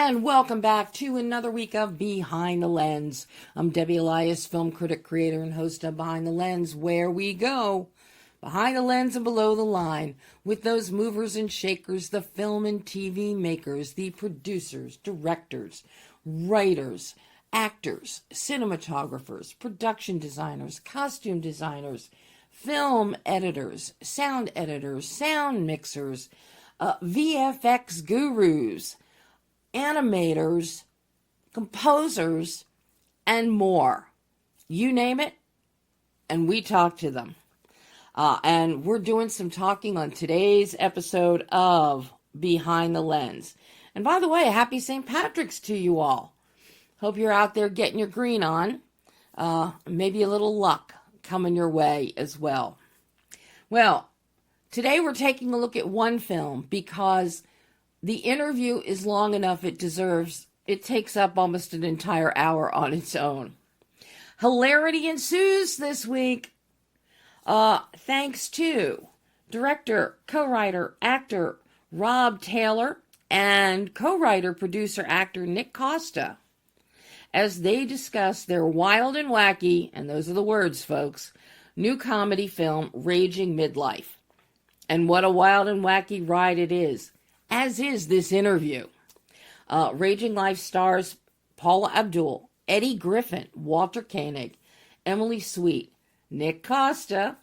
And welcome back to another week of Behind the Lens. I'm Debbie Elias, film critic, creator, and host of Behind the Lens, where we go behind the lens and below the line with those movers and shakers, the film and TV makers, the producers, directors, writers, actors, cinematographers, production designers, costume designers, film editors, sound mixers, VFX gurus, animators, composers, and more. You name it, and we talk to them. And we're doing some talking on today's episode of Behind the Lens. And by the way, happy St. Patrick's to you all. Hope you're out there getting your green on. Maybe a little luck coming your way as well. Well, today we're taking a look at one film because the interview is long enough it takes up almost an entire hour on its own. Hilarity ensues this week. Thanks to director, co-writer, actor Rob Taylor and co-writer, producer, actor NIC COSTA as they discuss their wild and wacky, and those are the words, folks, new comedy film, Raging Midlife. And what a wild and wacky ride it is, as is this interview. Raging Life stars Paula Abdul, Eddie Griffin, Walter Koenig, Emily Sweet, NIC COSTA,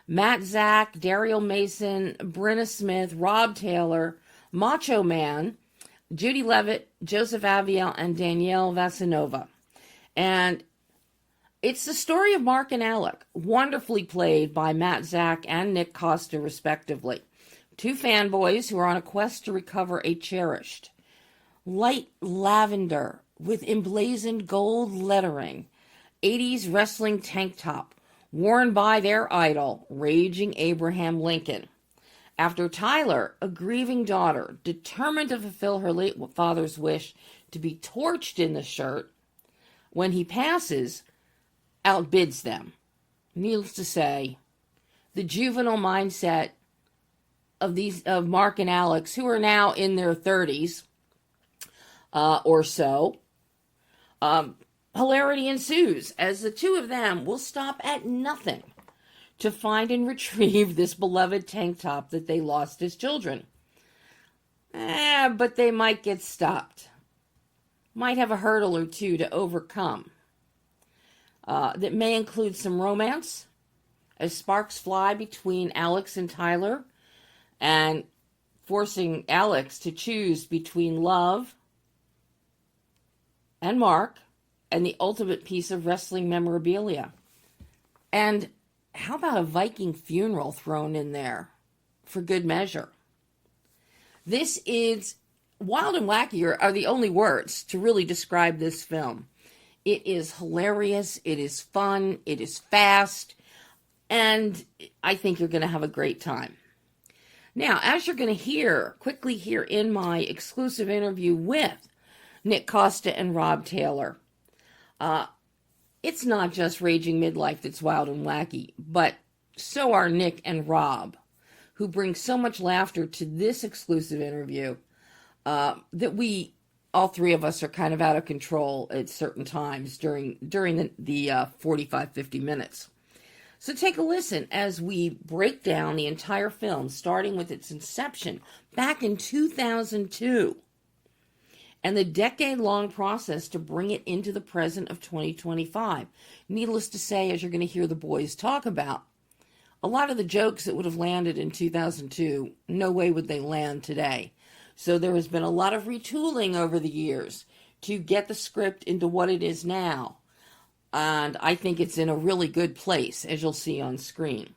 Matt Zach, Daryl Mason, Brenna Smith, Rob Taylor, Macho Man, Judy Levitt, Joseph Aviel, and Danielle Vasanova. And it's the story of Mark and Alec, wonderfully played by Matt Zach and NIC COSTA, respectively. Two fanboys who are on a quest to recover a cherished, light lavender with emblazoned gold lettering, 80s wrestling tank top, worn by their idol, Raging Abraham Lincoln. After Tyler, a grieving daughter, determined to fulfill her late father's wish to be torched in the shirt, when he passes, outbids them. Needless to say, the juvenile mindset of Mark and Alex, who are now in their 30s or so, hilarity ensues as the two of them will stop at nothing to find and retrieve this beloved tank top that they lost as children. But they might get stopped. Might have a hurdle or two to overcome. That may include some romance, as sparks fly between Alex and Tyler, and forcing Alex to choose between love and Mark, and the ultimate piece of wrestling memorabilia. And how about a Viking funeral thrown in there for good measure? This is wild and wacky are the only words to really describe this film. It is hilarious, it is fun, it is fast, and I think you're going to have a great time. Now, as you're going to quickly hear in my exclusive interview with NIC COSTA and Rob Taylor, it's not just Raging Midlife that's wild and wacky, but so are Nick and Rob, who bring so much laughter to this exclusive interview that all three of us are kind of out of control at certain times during the 45, 50 minutes. So take a listen as we break down the entire film, starting with its inception back in 2002. And the decade-long process to bring it into the present of 2025. Needless to say, as you're going to hear the boys talk about, a lot of the jokes that would have landed in 2002, no way would they land today. So there has been a lot of retooling over the years to get the script into what it is now. And I think it's in a really good place, as you'll see on screen.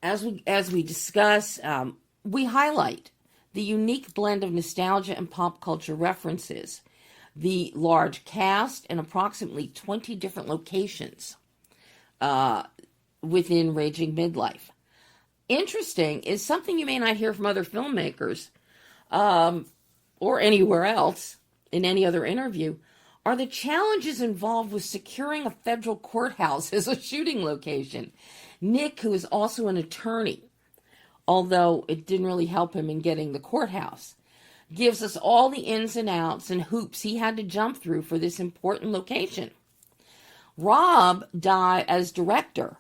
As we discuss, we highlight the unique blend of nostalgia and pop culture references, the large cast and approximately 20 different locations within Raging Midlife. Interesting is something you may not hear from other filmmakers or anywhere else in any other interview, are the challenges involved with securing a federal courthouse as a shooting location. Nick, who is also an attorney, although it didn't really help him in getting the courthouse, gives us all the ins and outs and hoops he had to jump through for this important location. Rob, as director,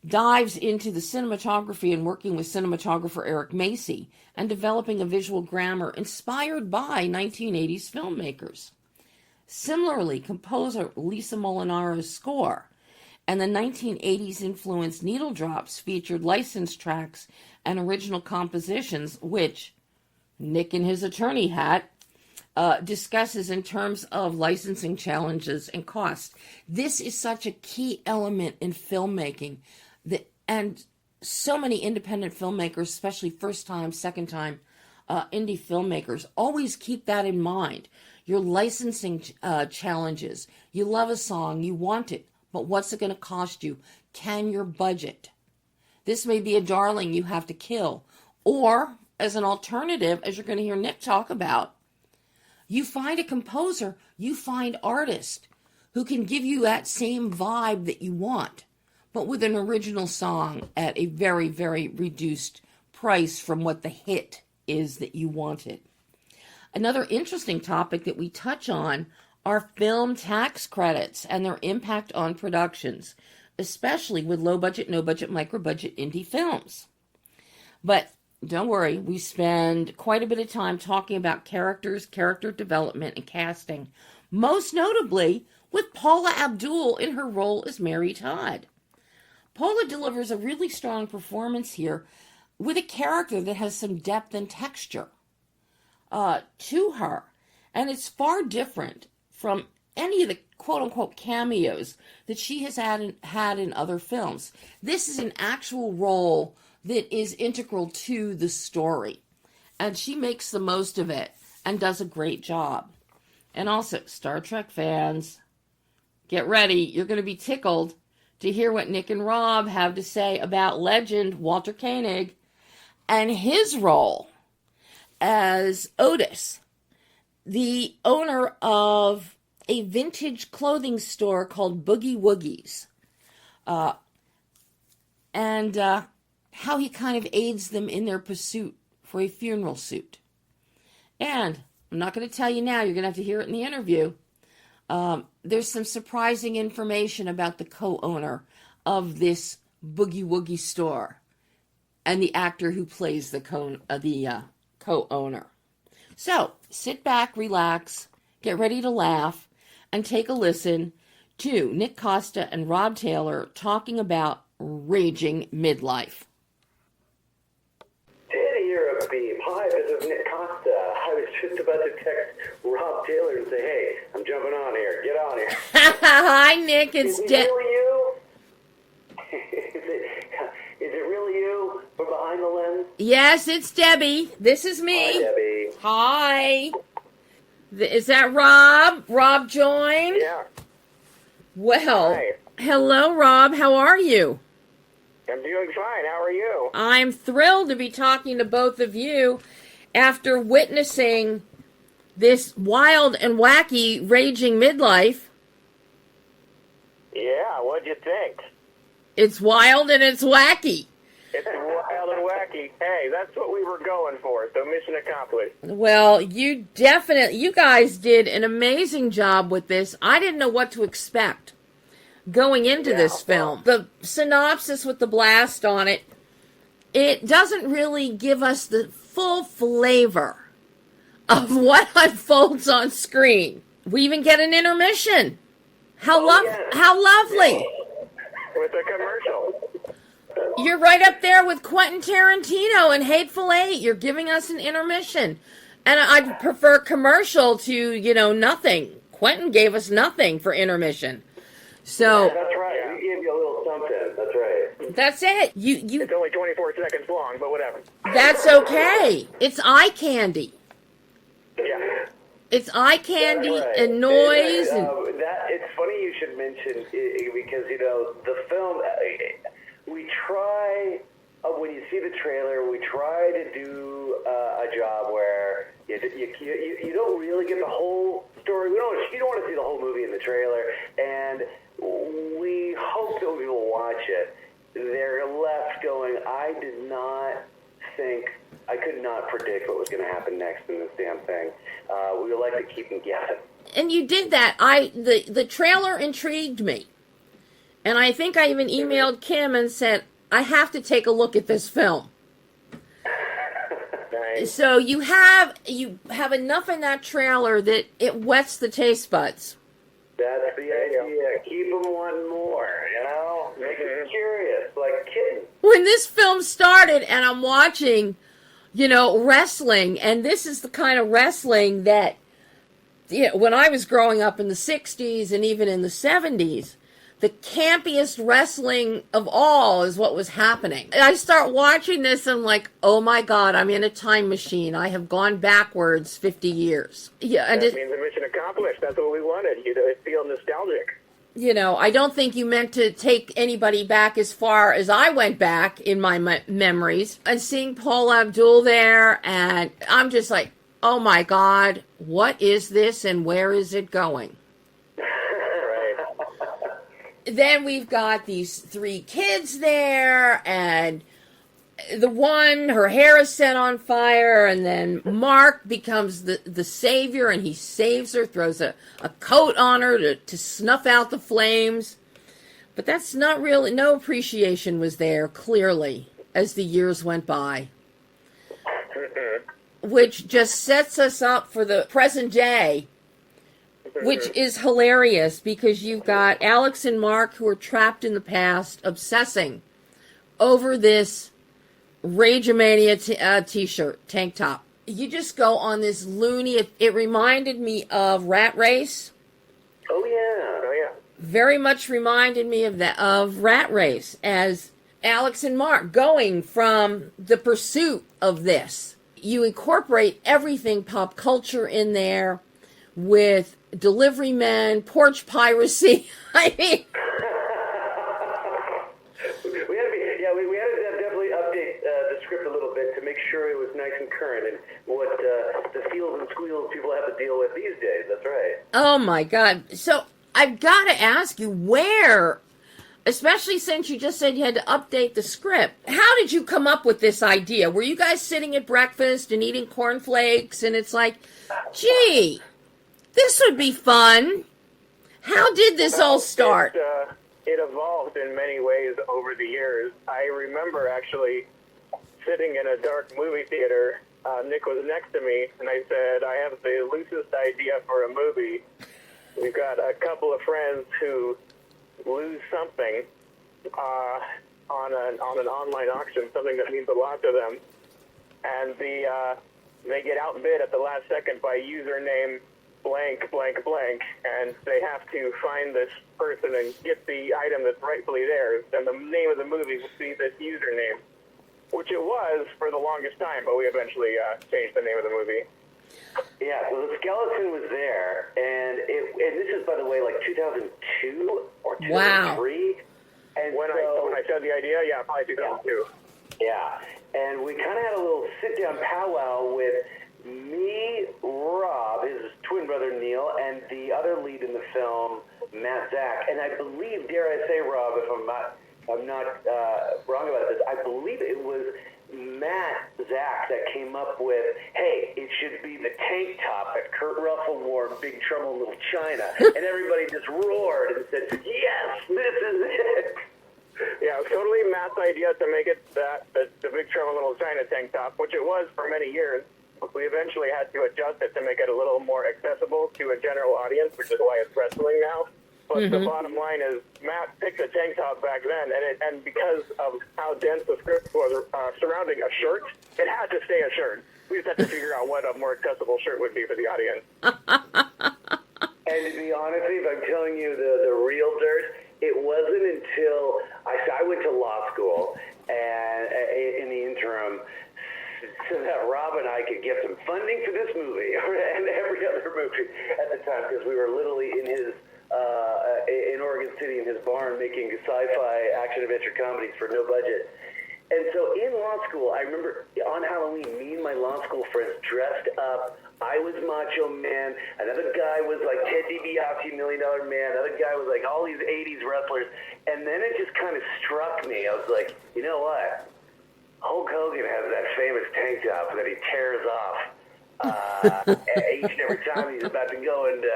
dives into the cinematography and working with cinematographer Eric Macy and developing a visual grammar inspired by 1980s filmmakers. Similarly, composer Lisa Molinaro's score and the 1980s influenced needle drops featured licensed tracks and original compositions, which Nick in his attorney hat discusses in terms of licensing challenges and cost. This is such a key element in filmmaking, and so many independent filmmakers, especially first-time, second-time indie filmmakers, always keep that in mind. Your licensing challenges. You love a song, you want it, but what's it going to cost you? Can your budget? This may be a darling you have to kill. Or, as an alternative, as you're going to hear Nick talk about, you find a composer, you find artist who can give you that same vibe that you want, but with an original song at a very, very reduced price from what the hit is that you wanted. Another interesting topic that we touch on are film tax credits and their impact on productions, especially with low budget, no budget, micro budget indie films. But don't worry, we spend quite a bit of time talking about characters, character development, and casting, most notably with Paula Abdul in her role as Mary Todd. Paula delivers a really strong performance here with a character that has some depth and texture to her, and it's far different from any of the quote-unquote cameos that she has had in other films. This is an actual role that is integral to the story, and she makes the most of it and does a great job. And also, Star Trek fans, get ready. You're going to be tickled to hear what Nick and Rob have to say about legend Walter Koenig and his role as Otis, the owner of a vintage clothing store called Boogie Woogies, and how he kind of aids them in their pursuit for a funeral suit. And I'm not going to tell you now, you're going to have to hear it in the interview. There's some surprising information about the co-owner of this Boogie Woogie store and the actor who plays the co-owner. So, sit back, relax, get ready to laugh, and take a listen to Nick Costa and Rob Taylor talking about Raging Midlife. Daddy, you're a beam. Hi, this is Nick Costa. I was just about to text Rob Taylor and say, hey, I'm jumping on here. Get on here. Hi, Nick. It's Is it really you? Is it really you from behind the lens? Yes, it's Debbie. This is me. Hi, Debbie. Hi. Is that Rob? Rob joined? Yeah. Well, Hi. Hello, Rob. How are you? I'm doing fine. How are you? I'm thrilled to be talking to both of you after witnessing this wild and wacky Raging Midlife. Yeah, what'd you think? It's wild and it's wacky. It's wild and wacky. Hey, that's what we were going for, so mission accomplished. Well, you guys did an amazing job with this. I didn't know what to expect going into this film. The synopsis with the blast on it, it doesn't really give us the full flavor of what unfolds on screen. We even get an intermission. How lovely. With a commercial. You're right up there with Quentin Tarantino and Hateful Eight. You're giving us an intermission. And I'd prefer commercial to, nothing. Quentin gave us nothing for intermission. So Yeah, that's right. We gave you a little something. That's right. That's it. You. It's only 24 seconds long, but whatever. That's okay. It's eye candy. Yeah. It's eye candy That's right. and noise. It's funny you should mention because the film. We try when you see the trailer. We try to do a job where you don't really get the whole story. You don't want to see the whole movie in the trailer, and we hope that when people watch it, they're left going, I did not think I could could not predict what was going to happen next in this damn thing. We would like to keep them guessing. And you did that. The trailer intrigued me. And I think I even emailed Kim and said, I have to take a look at this film. Nice. So you have enough in that trailer that it whets the taste buds. That's the idea. Keep them wanting more, you know? Make them curious, like kittens. When this film started and I'm watching, wrestling, and this is the kind of wrestling that, when I was growing up in the 60s and even in the 70s, the campiest wrestling of all is what was happening. And I start watching this and I'm like, oh my God, I'm in a time machine. I have gone backwards 50 years. Yeah, and that means a mission accomplished. That's what we wanted. You to feel nostalgic. I don't think you meant to take anybody back as far as I went back in my memories. And seeing Paul Abdul there, and I'm just like, oh my God, what is this and where is it going? Then we've got these 3 kids there, and the one, her hair is set on fire, and then Mark becomes the savior, and he saves her, throws a coat on her to snuff out the flames. But that's not really, no appreciation was there, clearly, as the years went by. Which just sets us up for the present day, which is hilarious because you've got Alex and Mark who are trapped in the past, obsessing over this Ragemania t-shirt, tank top. You just go on this loony. It reminded me of Rat Race. Oh yeah. Very much reminded me of Rat Race as Alex and Mark going from the pursuit of this. You incorporate everything pop culture in there with delivery men, porch piracy. I mean, we had to definitely update the script a little bit to make sure it was nice and current and what the feels and squeals people have to deal with these days. That's right. Oh my God! So I've got to ask you, where, especially since you just said you had to update the script, how did you come up with this idea? Were you guys sitting at breakfast and eating cornflakes, and it's like, gee, this would be fun? How did this all start? It evolved in many ways over the years. I remember actually sitting in a dark movie theater. Nick was next to me, and I said, I have the loosest idea for a movie. We've got a couple of friends who lose something on an online auction, something that means a lot to them, and they get outbid at the last second by username blank, blank, blank, and they have to find this person and get the item that's rightfully theirs, and the name of the movie will be this username, which it was for the longest time, but we eventually changed the name of the movie. Yeah, so the skeleton was there, and this is, by the way, like 2002 or 2003. Wow. And when I said the idea, yeah, probably 2002. Yeah, and we kind of had a little sit-down powwow with me, Rob, his twin brother Neil, and the other lead in the film, Matt Zach. And I believe, dare I say, Rob, if I'm not wrong about this, I believe it was Matt Zach that came up with, hey, it should be the tank top that Kurt Russell wore in Big Trouble in Little China. And everybody just roared and said, yes, this is it. Yeah, it was totally Matt's idea to make it the Big Trouble in Little China tank top, which it was for many years. We eventually had to adjust it to make it a little more accessible to a general audience, which is why it's wrestling now. But the bottom line is, Matt picked a tank top back then, and because of how dense the script was surrounding a shirt, it had to stay a shirt. We just had to figure out what a more accessible shirt would be for the audience. And to be honest, if I'm telling you the real dirt, it wasn't until I went to law school, and in the interim, so that Rob and I could get some funding for this movie and every other movie at the time, because we were literally in his in Oregon City in his barn making sci-fi action adventure comedies for no budget. And so in law school, I remember on Halloween, me and my law school friends dressed up. I was Macho Man. Another guy was like Ted DiBiase, $1 Million Man. Another guy was like all these 80s wrestlers. And then it just kind of struck me. I was like, you know what? Hulk Hogan has that famous tank top that he tears off each and every time he's about to go into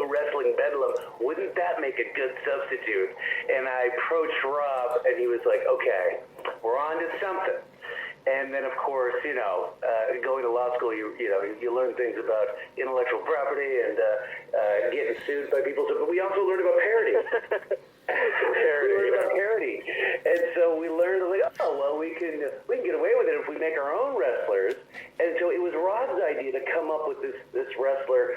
wrestling bedlam. Wouldn't that make a good substitute? And I approached Rob, and he was like, okay, we're on to something. And then, of course, going to law school, you learn things about intellectual property and getting sued by people. But we also learned about parody. Parody. And so we learned, like, we can get away with it if we make our own wrestlers. And so it was Rob's idea to come up with this wrestler,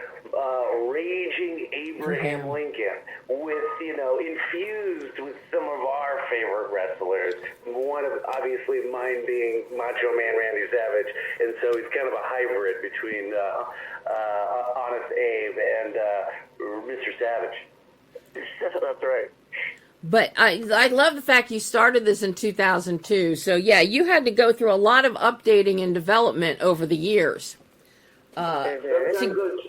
Raging Abraham Lincoln, with infused with some of our favorite wrestlers. One of obviously mine being Macho Man Randy Savage, and so he's kind of a hybrid between Honest Abe and Mr. Savage. That's right. But I love the fact you started this in 2002. So, yeah, you had to go through a lot of updating and development over the years. Some of those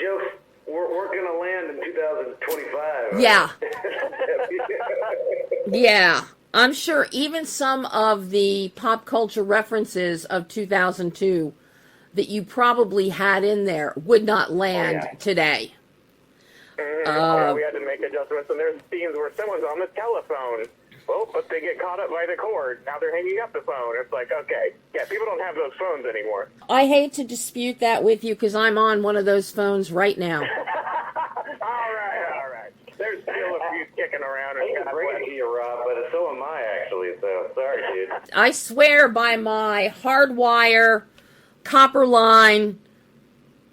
jokes weren't going to land in 2025. Yeah. Yeah. I'm sure even some of the pop culture references of 2002 that you probably had in there would not land today. We had to make adjustments, and there's scenes where someone's on the telephone. Oh, but they get caught up by the cord. Now they're hanging up the phone. It's like, okay, yeah, people don't have those phones anymore. I hate to dispute that with you because I'm on one of those phones right now. All right. There's still a few kicking around. I hate to break it to you, Rob, but so am I, actually, so sorry, dude. I swear by my hardwire, copper line,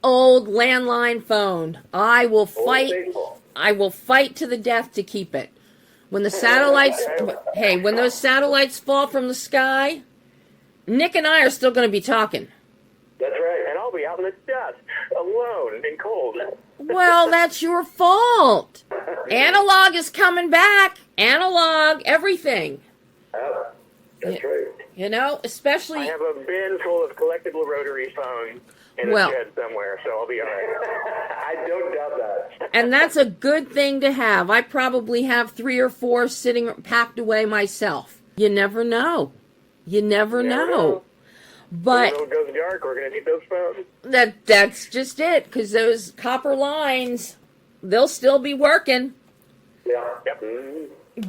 old landline phone. I will fight. I will fight to the death to keep it. When the satellites, when those satellites fall from the sky, Nick and I are still going to be talking. That's right. And I'll be out in the dust, alone and cold. Well, that's your fault. Analog is coming back. Analog, everything. Oh, that's right. Especially. I have a bin full of collectible rotary phones in a shed somewhere, so I'll be all right. I don't doubt that. And that's a good thing to have. I probably have 3 or 4 sitting packed away myself. You never know. You never know. But when it goes dark, we're going to need those phones. That's just it, because those copper lines, they'll still be working. Yeah. Yep.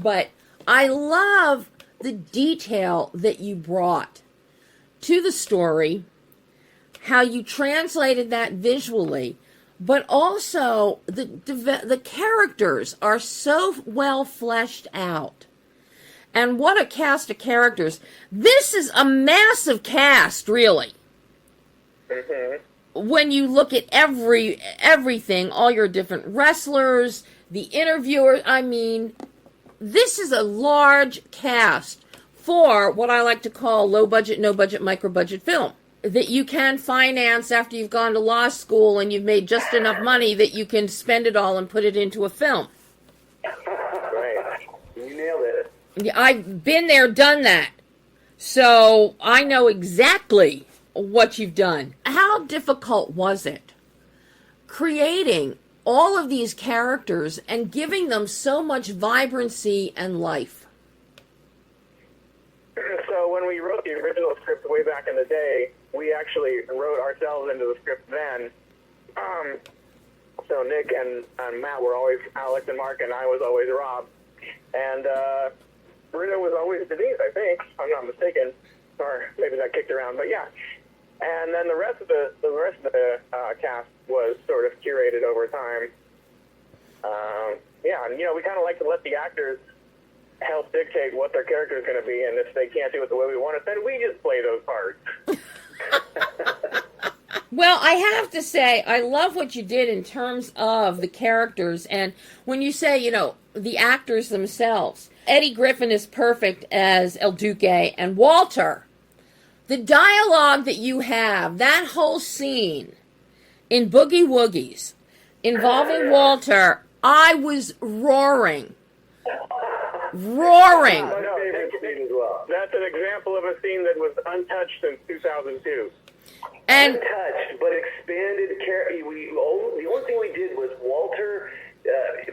But I love the detail that you brought to the story, how you translated that visually, but also the characters are so well fleshed out. And what a cast of characters. This is a massive cast, really. Mm-hmm. When you look at everything, all your different wrestlers, the interviewers, this is a large cast for what I like to call low budget, no budget, micro budget film that you can finance after you've gone to law school and you've made just enough money that you can spend it all and put it into a film. Right. You nailed it. I've been there, done that. So I know exactly what you've done. How difficult was it creating all of these characters and giving them so much vibrancy and life? So when we wrote the original script way back in the day, we actually wrote ourselves into the script then. So Nick and Matt were always Alex and Mark, and I was always Rob. And Bruno was always Denise, I think, if I'm not mistaken. Or maybe that kicked around, but yeah. And then the rest of the cast was sort of curated over time. And we kind of like to let the actors help dictate what their character is going to be, and if they can't do it the way we want it, then we just play those parts. Well, I have to say, I love what you did in terms of the characters, and when you say, the actors themselves, Eddie Griffin is perfect as El Duque, and Walter, the dialogue that you have, that whole scene in Boogie Woogies involving Walter, I was roaring. That's an example of a scene that was untouched since 2002. And untouched, but expanded. The only thing we did was Walter,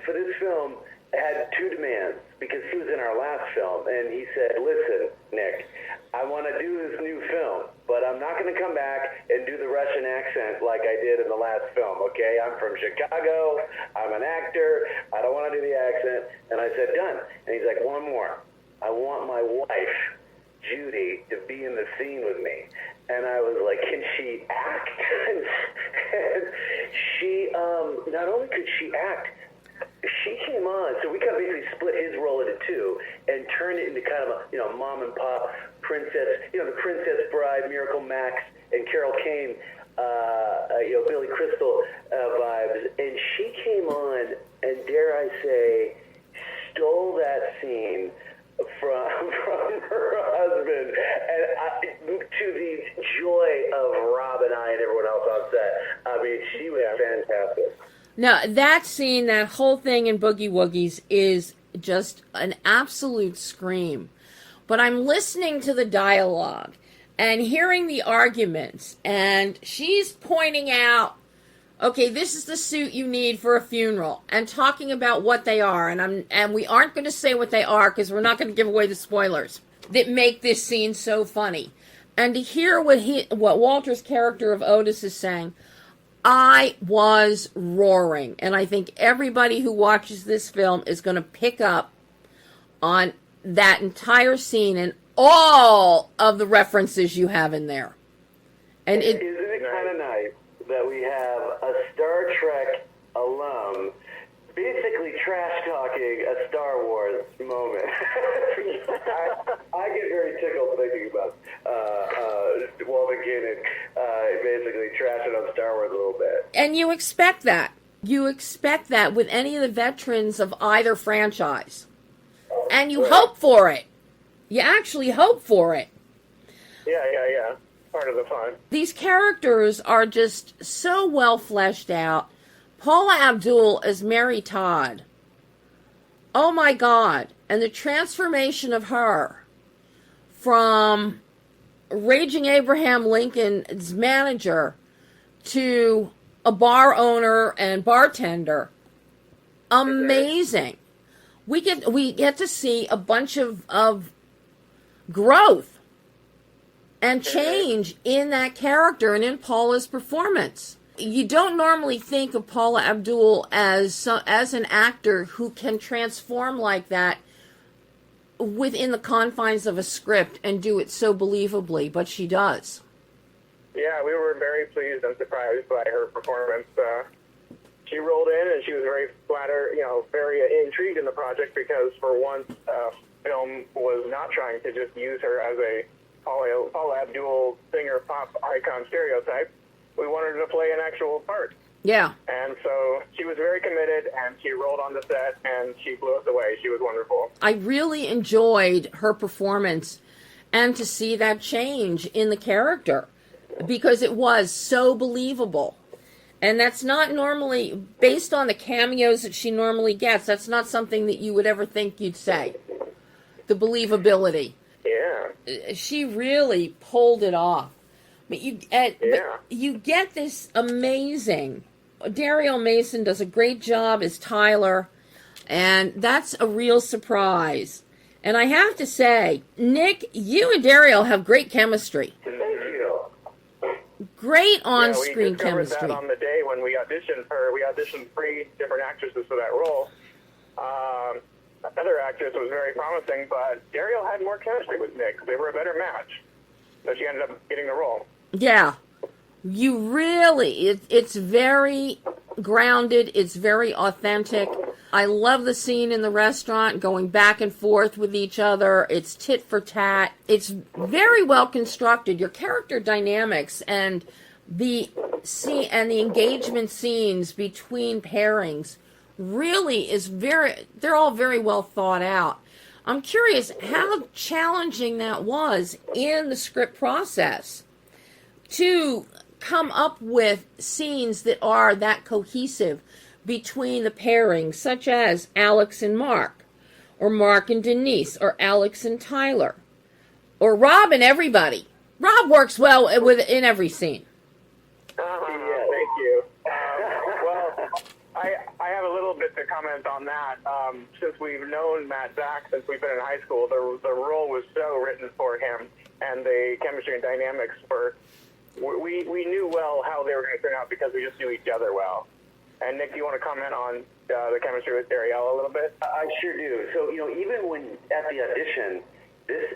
for this film, had 2 demands because he was in our last film, and he said, "Listen, Nick, I want to do this new film, but I'm not going to come back and do the Russian accent like I did in the last film, okay? I'm from Chicago. I'm an actor. I don't want to do the accent. And I said, done. And he's like, one more. I want my wife, Judy, to be in the scene with me. And I was like, can she act? And she, not only could she act, she came on, so we kind of basically split his role into two and turned it into kind of a, mom and pop princess, the Princess Bride, Miracle Max, and Carol Kane, Billy Crystal vibes. And she came on and, dare I say, stole that scene from her husband, and to the joy of Rob and I and everyone else on set. I mean, she was fantastic. Now, that scene, that whole thing in Boogie Woogies is just an absolute scream. But I'm listening to the dialogue and hearing the arguments, and she's pointing out, okay, this is the suit you need for a funeral, and talking about what they are, and we aren't going to say what they are because we're not going to give away the spoilers that make this scene so funny. And to hear what Walter's character of Otis is saying, I was roaring, and I think everybody who watches this film is going to pick up on that entire scene and all of the references you have in there. And isn't it kind of nice that we have a Star Trek alum basically trash talking a Star Wars moment? I get very tickled thinking about Walter Koenig basically trashing on Star Wars a little bit. And you expect that. You expect that with any of the veterans of either franchise. And you hope for it. You actually hope for it. Yeah. Part of the fun. These characters are just so well fleshed out. Paula Abdul as Mary Todd. Oh my God. And the transformation of her from Raging Abraham Lincoln's manager to a bar owner and bartender. Amazing. We get to see a bunch of growth and change in that character and in Paula's performance. You don't normally think of Paula Abdul as an actor who can transform like that within the confines of a script and do it so believably, but she does. Yeah, we were very pleased and surprised by her performance. She rolled in and she was very flattered, very intrigued in the project because for once, film was not trying to just use her as a Paula Abdul singer pop icon stereotype. We wanted her to play an actual part. Yeah. And so she was very committed, and she rolled on the set, and she blew us away. She was wonderful. I really enjoyed her performance and to see that change in the character because it was so believable. And that's not normally, based on the cameos that she normally gets, that's not something that you would ever think you'd say. The believability. Yeah. She really pulled it off. But you get this amazing. Daryl Mason does a great job as Tyler, and that's a real surprise. And I have to say, Nick, you and Daryl have great chemistry. Thank you. Great on-screen chemistry. We discovered that on the day when we auditioned her. We auditioned 3 different actresses for that role. Another actress was very promising, but Daryl had more chemistry with Nick. They were a better match. So she ended up getting the role. Yeah. You really, it's very grounded. It's very authentic. I love the scene in the restaurant, going back and forth with each other. It's tit for tat. It's very well constructed. Your character dynamics and the engagement scenes between pairings really they're all very well thought out. I'm curious how challenging that was in the script process to come up with scenes that are that cohesive between the pairings, such as Alex and Mark, or Mark and Denise, or Alex and Tyler, or Rob and everybody. Rob works well in every scene. Thank you. Well, I have a little bit to comment on that. Since we've known Matt Zach since we've been in high school, the role was so written for him. and the chemistry and dynamics we knew well how they were going to turn out because we just knew each other well. And Nick, do you want to comment on the chemistry with Ariella a little bit? I sure do. So, even when at the audition, this,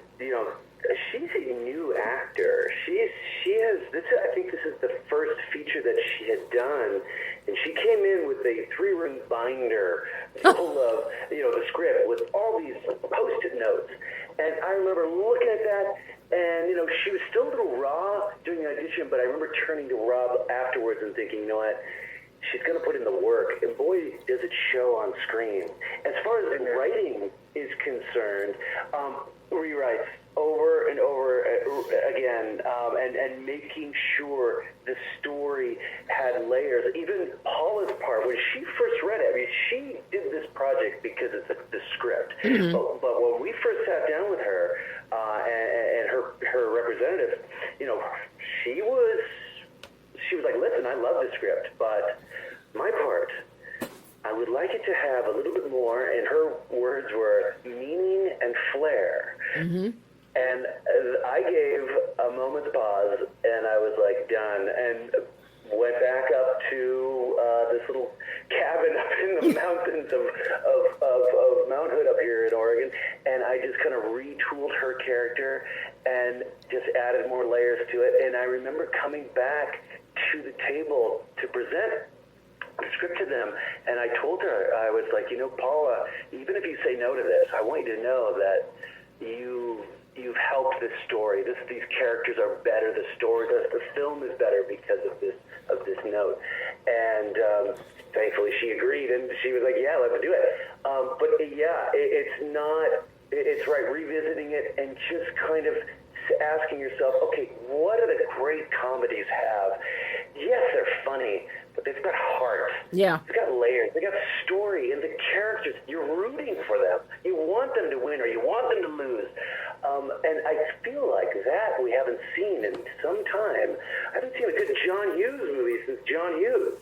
she's a new actor. She has this. I think this is the first feature that she had done, and she came in with a 3-ring binder full of the script with all these Post-it notes. And I remember looking at that, and she was still a little raw during the audition, but I remember turning to Rob afterwards and thinking, you know what? She's going to put in the work, and boy, does it show on screen. As far as writing is concerned, rewrites over and over again, and making sure the story had layers. Even Paula's part, when she first read it, I mean, she did this project because it's the script. Mm-hmm. But when we first sat down with her and her representative, she was like, listen, I love the script, but my part, I would like it to have a little bit more, and her words were meaning and flair. Mm-hmm. And I gave a moment's pause, and I was like, done, and went back up to this little cabin up in the mountains of Mount Hood up here in Oregon, and I just kind of retooled her character and just added more layers to it. And I remember coming back to the table to present the script to them, and I told her, I was like, Paula, even if you say no to this, I want you to know that you've helped this story. These characters are better. The story, the film is better because of this note. And thankfully, she agreed, and she was like, "Yeah, let's do it." But yeah, it's right. Revisiting it and just kind of asking yourself, okay, what do the great comedies have? Yes, they're funny, but they've got heart. Yeah. They've got layers. They got story, and the characters, you're rooting for them. You want them to win or you want them to lose. And I feel like that we haven't seen in some time. I haven't seen a good John Hughes movie since John Hughes.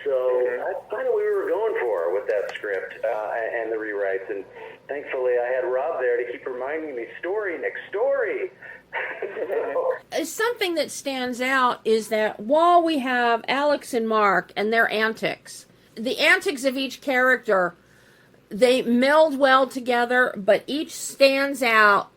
So that's kind of what we were going for with that script and the rewrites. And thankfully, I had Rob there to keep reminding me, story, Nick, story. Something that stands out is that while we have Alex and Mark and their antics, the antics of each character, they meld well together, but each stands out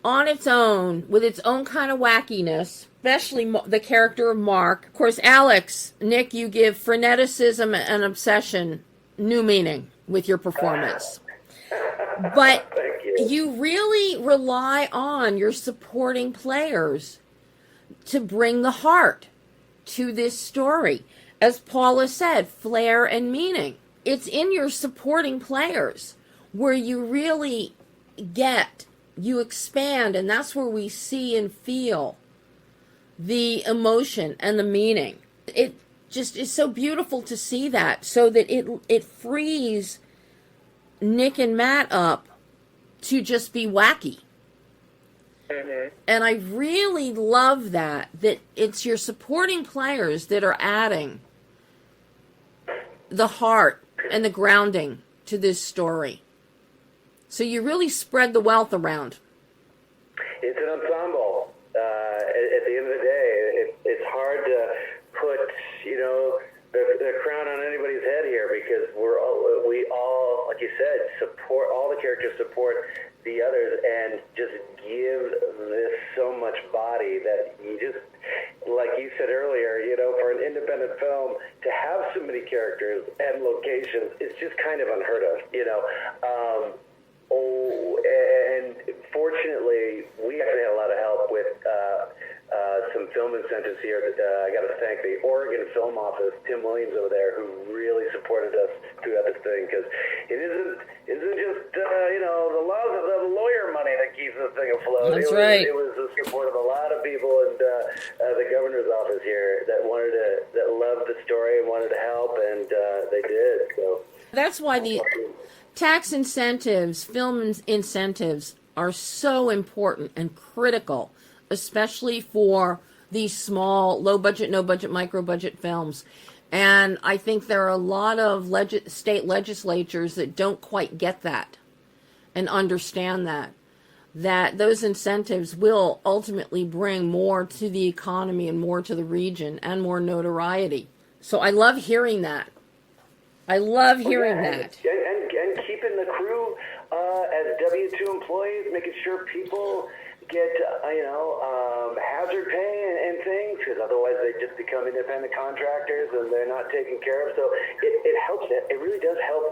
on its own with its own kind of wackiness, especially the character of Mark. Of course, Alex, Nick, you give freneticism and obsession new meaning with your performance. But you really rely on your supporting players to bring the heart to this story. As Paula said, flair and meaning. It's in your supporting players where you really you expand, and that's where we see and feel the emotion and the meaning. It just is so beautiful to see that, so that it frees Nick and Matt up to just be wacky. Mm-hmm. And I really love that it's your supporting players that are adding the heart and the grounding to this story. So you really spread the wealth around. It's an ensemble. At the end of the day, it's hard to put, the crown on anybody's head here, because we all, like you said, support, all the characters support the others, and just give this so much body that you just, like you said earlier, for an independent film to have so many characters and locations, it's just kind of unheard of, and fortunately, we actually had a lot of help with some film incentives here. I got to thank the Oregon Film Office, Tim Williams over there, who really supported us throughout this thing, because it isn't just the laws of the lawyer money that keeps this thing afloat. That's right. It was the support of a lot of people, and the governor's office here that loved the story and wanted to help, and they did. So that's why the tax incentives, film incentives, are so important and critical, especially for these small, low-budget, no-budget, micro-budget films. And I think there are a lot of state legislatures that don't quite get that and understand that. that those incentives will ultimately bring more to the economy and more to the region and more notoriety. So I love hearing that. I love hearing that. And keeping the crew as W-2 employees, making sure people get, hazard pay and things, because otherwise they just become independent contractors and they're not taken care of. So it helps. It really does help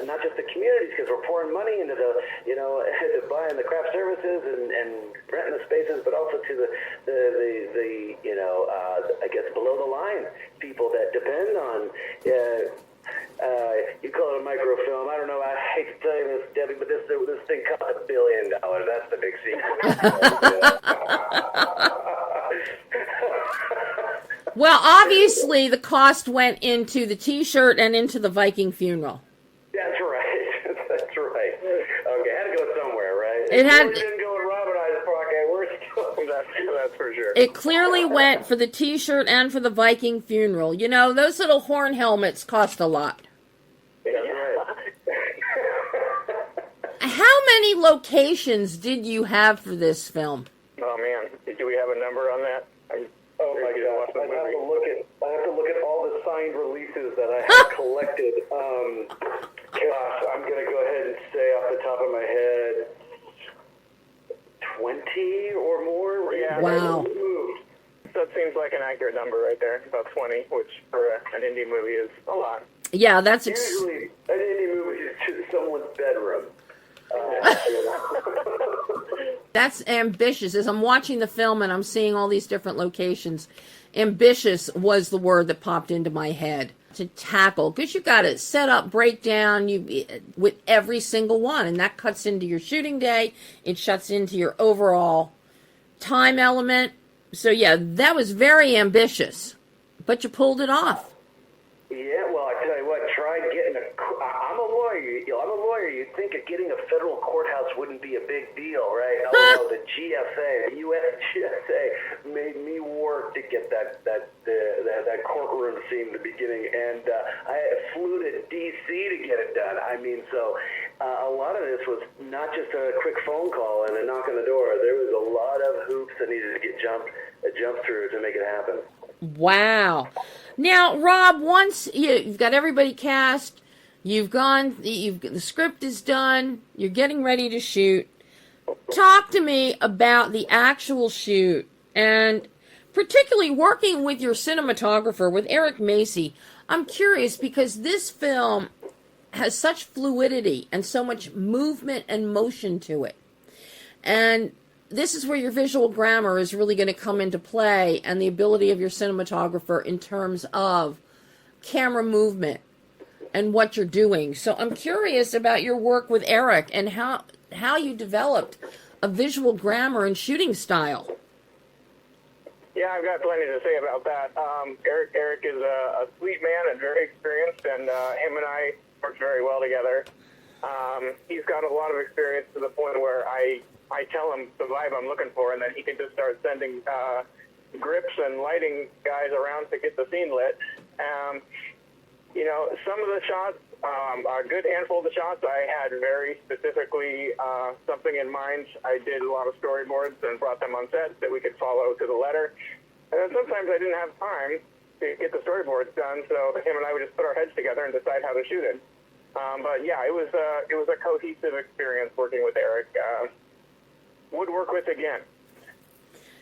not just the communities, because we're pouring money into the, to buying the craft services and renting the spaces, but also to the I guess below the line people that depend on. You call it a microfilm. I don't know. I hate to tell you this, Debbie, but this thing cost $1 billion. That's the big secret. Well, obviously, the cost went into the T-shirt and into the Viking funeral. That's right. That's right. Okay, had to go somewhere, right? It had. Really didn't go in Rob and I's pocket. We're still. That's for sure. It clearly went for the T-shirt and for the Viking funeral. You know, those little horn helmets cost a lot. That's right. How many locations did you have for this film? Oh man, do we have a number on that? Oh my gosh, I have to look at all the signed releases that I have collected. Gosh, I'm gonna go ahead and say off the top of my head, 20 or more. Yeah. Wow. That seems like an accurate number right there, about 20, which for an indie movie is a lot. Yeah, that's usually an indie movie is just someone's bedroom. That's ambitious. As I'm watching the film and I'm seeing all these different locations, ambitious was the word that popped into my head to tackle, because you got to set up, break down with every single one, and that cuts into your shooting day. It shuts into your overall time element. So yeah, that was very ambitious, but you pulled it off. Yeah, well, I tell you what, try getting I'm a lawyer. You'd think of getting a federal courthouse wouldn't be a big deal, right? Oh, no, the GSA, the U.S. GSA made me work to get that courtroom scene in the beginning, and I flew to D.C. to get it done. I mean, so a lot of this was not just a quick phone call and a knock on the door. There was a lot of hoops that needed to get jumped through to make it happen. Wow. Now, Rob, once you've got everybody cast, the script is done, you're getting ready to shoot. Talk to me about the actual shoot, and particularly working with your cinematographer, with Eric Macy. I'm curious because this film has such fluidity and so much movement and motion to it. And this is where your visual grammar is really going to come into play, and the ability of your cinematographer in terms of camera movement and what you're doing. So I'm curious about your work with Eric and how you developed a visual grammar and shooting style. Yeah, I've got plenty to say about that. Eric is a sweet man and very experienced, and him and I worked very well together. He's got a lot of experience to the point where I tell him the vibe I'm looking for, and then he can just start sending grips and lighting guys around to get the scene lit. Some of the shots, a good handful of the shots, I had very specifically something in mind. I did a lot of storyboards and brought them on set that we could follow to the letter. And then sometimes I didn't have time to get the storyboards done, so him and I would just put our heads together and decide how to shoot it. But yeah, it was a cohesive experience working with Eric. Would work with again.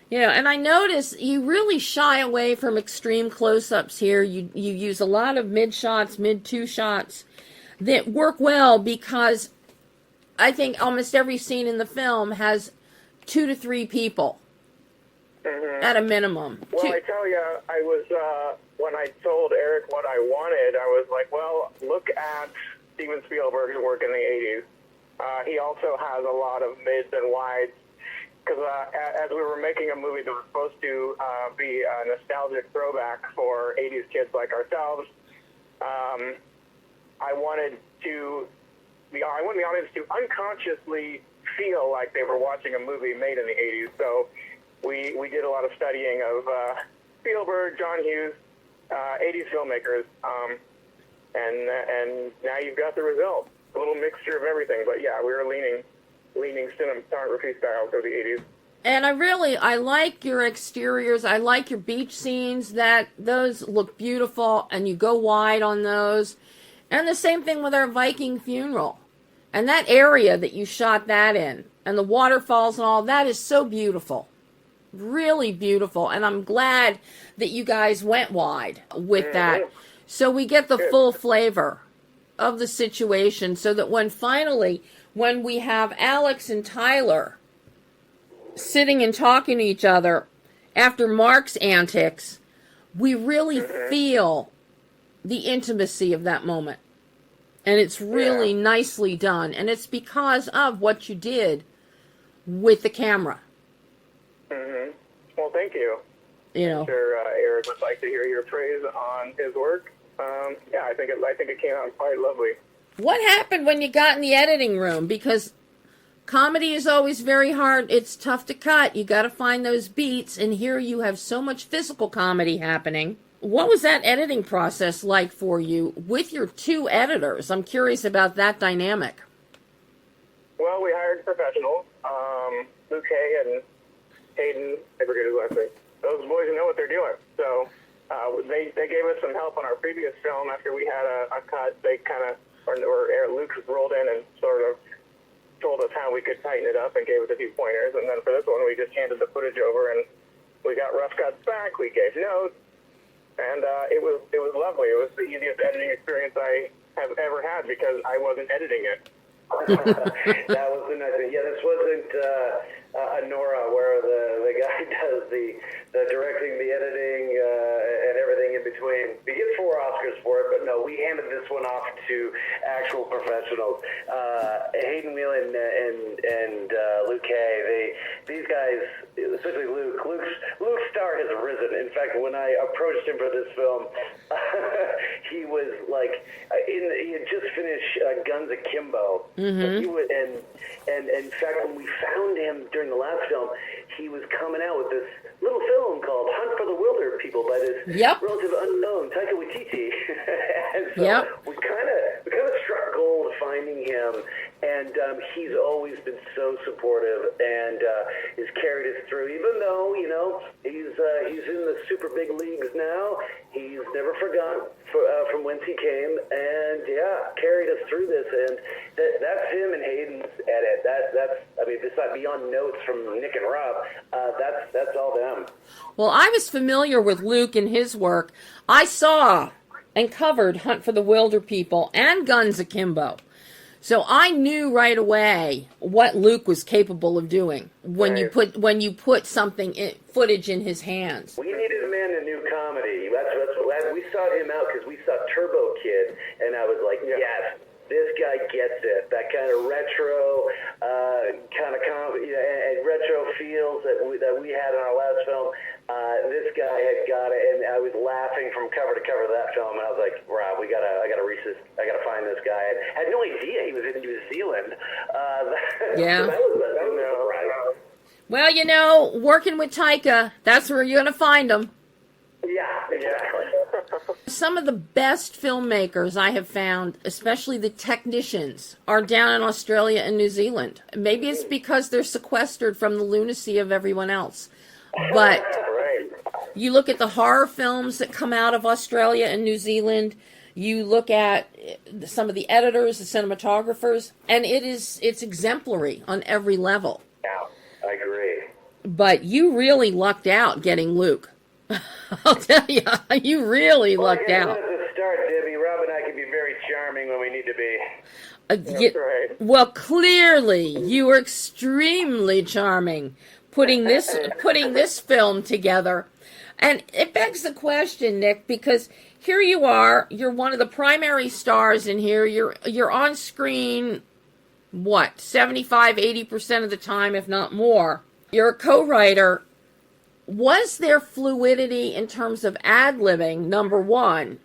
Yeah, and I notice you really shy away from extreme close-ups here. You use a lot of mid-shots, mid-two shots that work well, because I think almost every scene in the film has 2 to 3 people at a minimum. Well, I tell you, I was when I told Eric what I wanted, I was like, well, look at Steven Spielberg's work in the 80s. He also has a lot of mids and wides. Because as we were making a movie that was supposed to be a nostalgic throwback for 80s kids like ourselves, I wanted the audience to unconsciously feel like they were watching a movie made in the 80s. So we did a lot of studying of Spielberg, John Hughes, 80s filmmakers, and now you've got the result. A little mixture of everything. But yeah, we were leaning leaning cinematography styles of the 80s. And I like your exteriors. I like your beach scenes. Those look beautiful, and you go wide on those. And the same thing with our Viking funeral. And that area that you shot that in, and the waterfalls and all, that is so beautiful. Really beautiful. And I'm glad that you guys went wide with that. So we get the full flavor of the situation, so that when we have Alex and Tyler sitting and talking to each other after Mark's antics, we really feel the intimacy of that moment. And it's really nicely done. And it's because of what you did with the camera. Well, thank you. I'm sure Eric would like to hear your praise on his work. I think it came out quite lovely. What happened when you got in the editing room? Because comedy is always very hard. It's tough to cut. You got to find those beats, and here you have so much physical comedy happening. What was that editing process like for you with your two editors? I'm curious about that dynamic. Well, we hired professionals, Luke Hay and Hayden, I forget his last name. Those boys know what they're doing. So they gave us some help on our previous film. After we had a cut, they kind of, or Luke rolled in and sort of told us how we could tighten it up and gave us a few pointers. And then for this one, we just handed the footage over, and we got rough cuts back. We gave notes, and it was lovely. It was the easiest editing experience I have ever had because I wasn't editing it. That was the nice thing. Yeah, this wasn't Nora, where the guy does the directing, the editing, and everything in between. We get 4 Oscars for it, but no, we handed this one off to actual professionals. Hayden Whelan and Luke Hay, these guys, especially Luke's star has risen. In fact, when I approached him for this film, he was like, he had just finished Guns Akimbo. Mm-hmm. And in fact, when we found him during the last film, he was coming out with this little film called Hunt for the Wilder People by this relative unknown Taika Waititi. And so we kind of struck gold finding him, and he's always been so supportive and has carried us through. Even though he's in the super big leagues now, he's never forgotten from whence he came, and carried us through this. And that's him and Hayden's edit. That's beyond notes from Nick and Rob. That's all them. Well, I was familiar with Luke and his work. I saw and covered Hunt for the Wilder People and Guns Akimbo. So I knew right away what Luke was capable of doing when you put footage in his hands. We needed a man in new comedy. That's we sought him out because we saw Turbo Kid, and I was like, yes, this guy gets it. That kind of retro kind of comedy and retro feels that we had in our last film. This guy had got it, and I was laughing from cover to cover of that film. And I was like, Rob, I gotta find this guy. I had no idea he was in New Zealand. Yeah. That was a surprise. Well, working with Taika, that's where you're gonna find him. Yeah, exactly. Some of the best filmmakers I have found, especially the technicians, are down in Australia and New Zealand. Maybe it's because they're sequestered from the lunacy of everyone else. But you look at the horror films that come out of Australia and New Zealand, you look at some of the editors, the cinematographers, and it's exemplary on every level. Yeah, I agree. But you really lucked out getting Luke. I'll tell you, you really lucked out. At the start, Debbie, Rob and I can be very charming when we need to be. That's right. Well, clearly, you were extremely charming putting this film together. And it begs the question, Nick, because here you are, you're one of the primary stars in here, you're on screen, 75-80% of the time, if not more. You're a co-writer. Was there fluidity in terms of ad-libbing, number one,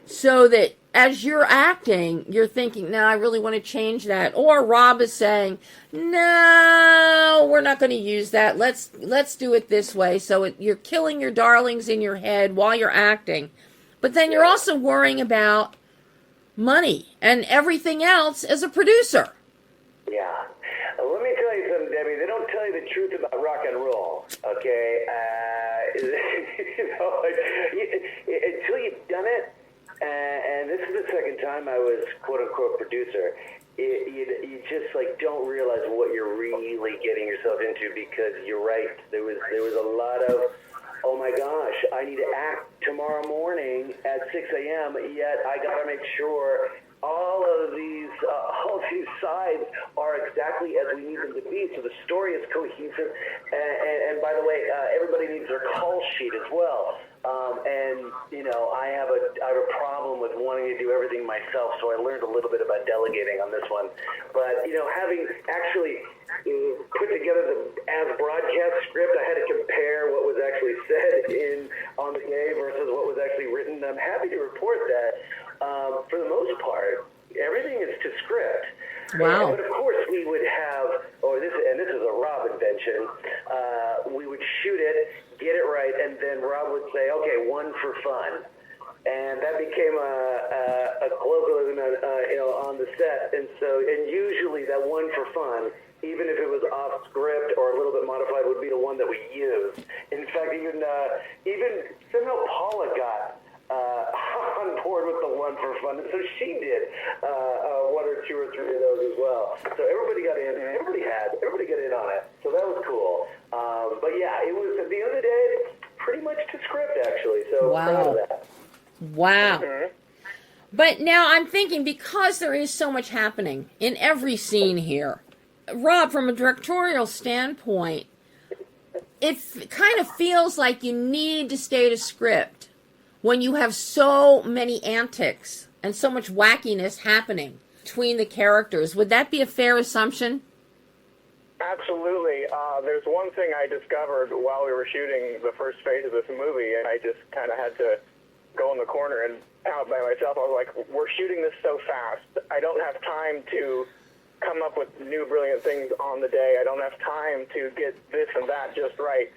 so that as you're acting, you're thinking, no, I really want to change that. Or Rob is saying, no, we're not going to use that. Let's do it this way. So you're killing your darlings in your head while you're acting. But then you're also worrying about money and everything else as a producer. Yeah. Let truth about rock and roll, okay? Until you've done it, and this is the second time I was quote-unquote producer, you just like don't realize what you're really getting yourself into, because you're right. There was a lot of, oh my gosh, I need to act tomorrow morning at 6 a.m., yet I got to make sure all these sides are exactly as we need them to be, so the story is cohesive. And by the way, everybody needs their call sheet as well. And you know, I have a problem with wanting to do everything myself, so I learned a little bit about delegating on this one. But you know, having actually put together the as broadcast script, I had to compare what was actually said on the day versus what was actually written. I'm happy to report that for the most part, everything is to script. Wow. But of course, we would have, this is a Rob invention. We would shoot it, get it right, and then Rob would say, "Okay, one for fun," and that became a colloquialism, on the set. And usually that one for fun, even if it was off script or a little bit modified, would be the one that we used. In fact, even somehow Paula got on board with the one for fun, so she did one or two or three of those as well. So everybody got in. Everybody got in on it. So that was cool. But yeah, it was at the end of the day pretty much to script actually. So proud of that. Wow. Mm-hmm. But now I'm thinking, because there is so much happening in every scene here, Rob, from a directorial standpoint, it kind of feels like you need to stay to script when you have so many antics and so much wackiness happening between the characters. Would that be a fair assumption? Absolutely. There's one thing I discovered while we were shooting the first phase of this movie, and I just kind of had to go in the corner and out by myself. I was like, we're shooting this so fast. I don't have time to come up with new brilliant things on the day. I don't have time to get this and that just right.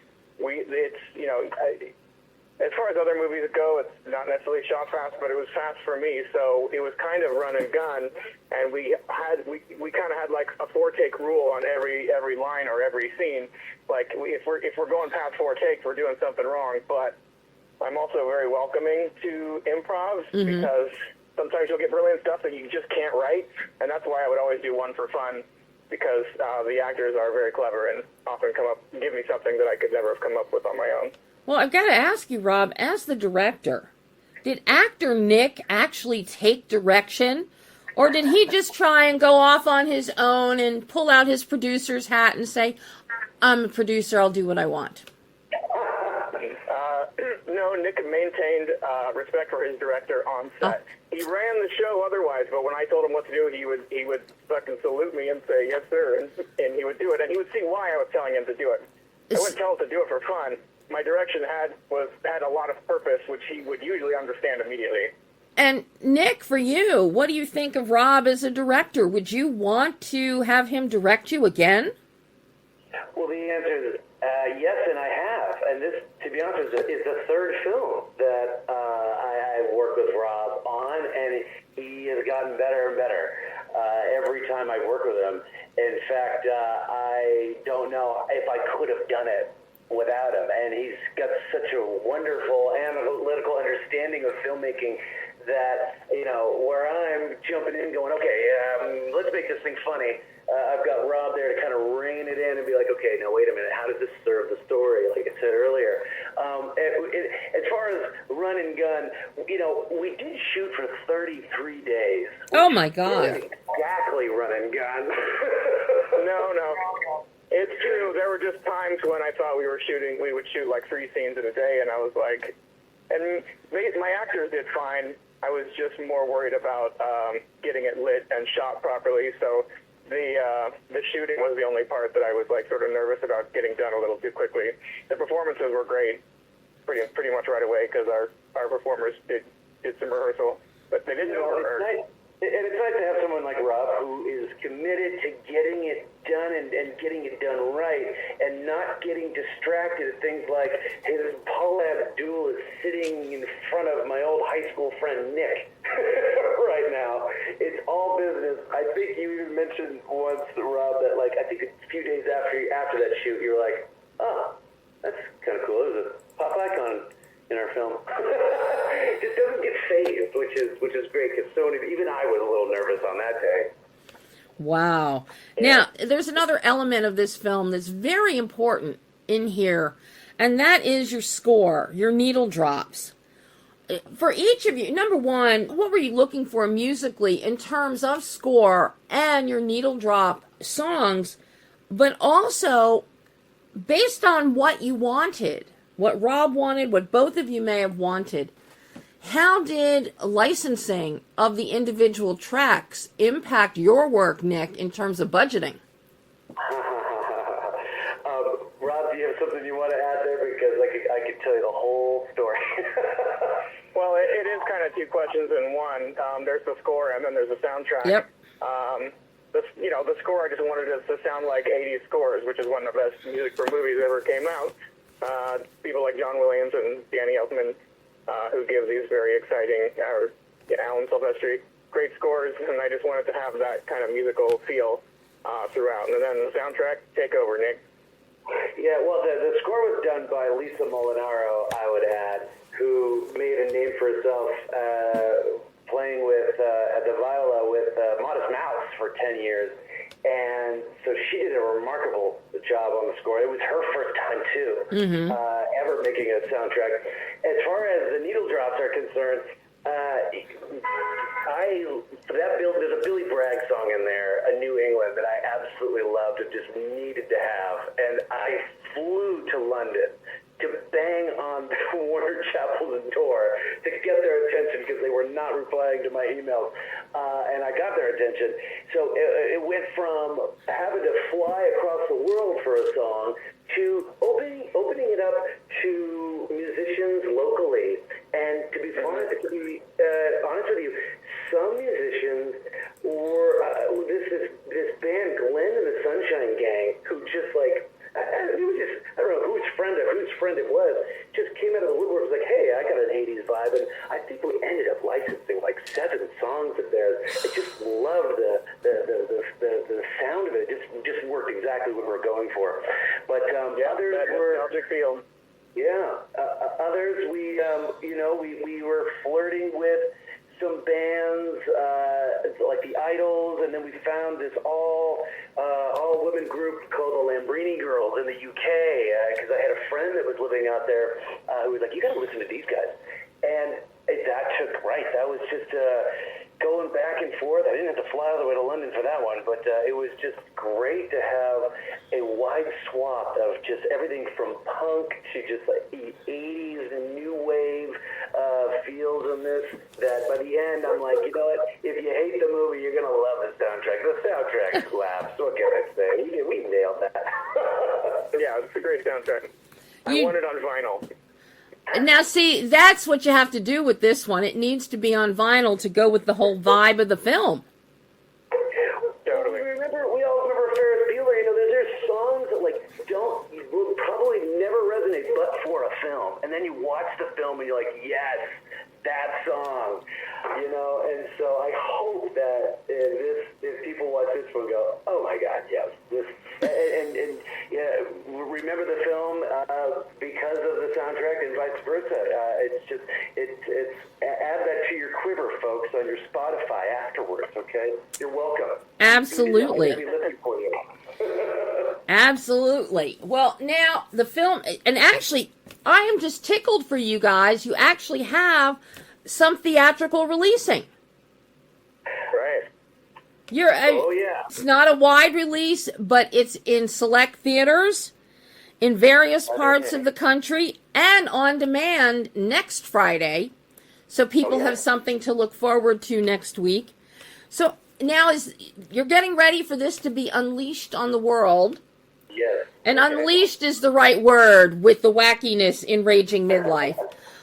As far as other movies go, it's not necessarily shot fast, but it was fast for me. So it was kind of run and gun, and we kind of had like a 4-take rule on every line or every scene. Like if we're going past 4 takes, we're doing something wrong. But I'm also very welcoming to improv, because sometimes you'll get brilliant stuff that you just can't write, and that's why I would always do one for fun, because the actors are very clever and often give me something that I could never have come up with on my own. Well, I've got to ask you, Rob, as the director, did actor Nick actually take direction, or did he just try and go off on his own and pull out his producer's hat and say, "I'm a producer, I'll do what I want"? No, Nick maintained respect for his director on set. He ran the show otherwise, but when I told him what to do, he would fucking salute me and say, "Yes, sir," and he would do it, and he would see why I was telling him to do it. I wouldn't tell him to do it for fun. My direction had a lot of purpose, which he would usually understand immediately. And Nick, for you, what do you think of Rob as a director? Would you want to have him direct you again? Well, the answer is yes, and I have. And this, to be honest, is the third film that I've worked with Rob on, and he has gotten better and better every time I work with him. In fact, I don't know if I could have done it without him. And he's got such a wonderful analytical understanding of filmmaking that, where I'm jumping in going, okay, let's make this thing funny. I've got Rob there to kind of rein it in and be like, okay, now wait a minute, how does this serve the story, like I said earlier? As far as run and gun, we did shoot for 33 days. Oh, my God. Exactly run and gun. No. It's true. There were just times when I thought we would shoot like 3 scenes in a day, and I was like, and my actors did fine. I was just more worried about getting it lit and shot properly. So the shooting was the only part that I was like sort of nervous about getting done a little too quickly. The performances were great, pretty much right away, because our performers did some rehearsal, but they didn't know rehearsal. And it's nice to have someone like Rob who is committed to getting it done and getting it done right, and not getting distracted at things like, hey, this Paula Abdul is sitting in front of my old high school friend Nick right now, it's all business. I think you even mentioned once, Rob, that like I think a few days after that shoot, you were like, oh, that's kind of cool. There's a pop icon in our film. It just doesn't get phased, which is great because even I was a little nervous on that day. Wow. Now, there's another element of this film that's very important in here, and that is your score, your needle drops. For each of you, number one, what were you looking for musically in terms of score and your needle drop songs, but also based on what you wanted, what Rob wanted, what both of you may have wanted? How did licensing of the individual tracks impact your work, Nick, in terms of budgeting? Rob, do you have something you want to add there? Because I could tell you the whole story. Well, it is kind of two questions in one. There's the score and then there's the soundtrack. Yep. The score, I just wanted it to sound like 80s scores, which is one of the best music for movies ever came out. People like John Williams and Danny Elfman, who give these very exciting, Alan Silvestri, great scores, and I just wanted to have that kind of musical feel throughout. And then the soundtrack, take over, Nick. Yeah, well, the score was done by Lisa Molinaro, I would add, who made a name for herself playing with the viola with Modest Mouse for 10 years. And so she did a remarkable job on the score. It was her first time, too, ever making a soundtrack. As far as the needle drops are concerned, there's a Billy Bragg song in there, A New England, that I absolutely loved and just needed to have. And I flew to London to bang on Warner Chappell's door to get their attention because they were not replying to my emails. And I got their attention. So it went from having to fly across the world for a song to opening it up to musicians locally. And to be honest with you, some musicians were this band Glenn and the Sunshine Gang, who just like, it was just, I don't know whose friend it was, just came out of the woodwork, was like, hey, I got an 80s vibe, and I think we ended up licensing like 7 songs of theirs. I just loved the sound of it. It just worked exactly what we're going for. But others were nostalgic feel. Yeah, others we were flirting with some bands like the Idols, and then we found this all women group called the Lambrini Girls in the UK because I had a friend that was living out there who was like, you got to listen to these guys, and that took right. That was just going back and forth. I didn't have to fly all the way to London for that one, but it was just great to have a wide swath of just everything from punk to just like the 80s and new wave feels in this, that by the end I'm like, you know what, if you hate the movie, you're going to love the soundtrack. The soundtrack slaps. What can I say? We nailed that. Yeah, it's a great soundtrack. I want it on vinyl. Now, see, that's what you have to do with this one. It needs to be on vinyl to go with the whole vibe of the film. Totally. We all remember Ferris Bueller. You know, there's songs that will probably never resonate but for a film. And then you watch the film and you're like, yes, that song. You know, and so I hope that if people watch this one go, oh my God, yes, this, and yeah, remember the film because of the soundtrack and vice versa. It's add that to your quiver, folks, on your Spotify afterwards. Okay, you're welcome. Absolutely. I'll be looking for you. Absolutely. Well, now the film, and actually, I am just tickled for you guys. You actually have some theatrical releasing. Right. It's not a wide release, but it's in select theaters in various parts of the country and on demand next Friday. So people have something to look forward to next week. So now you're getting ready for this to be unleashed on the world. Yes. And unleashed is the right word with the wackiness in Raging Midlife.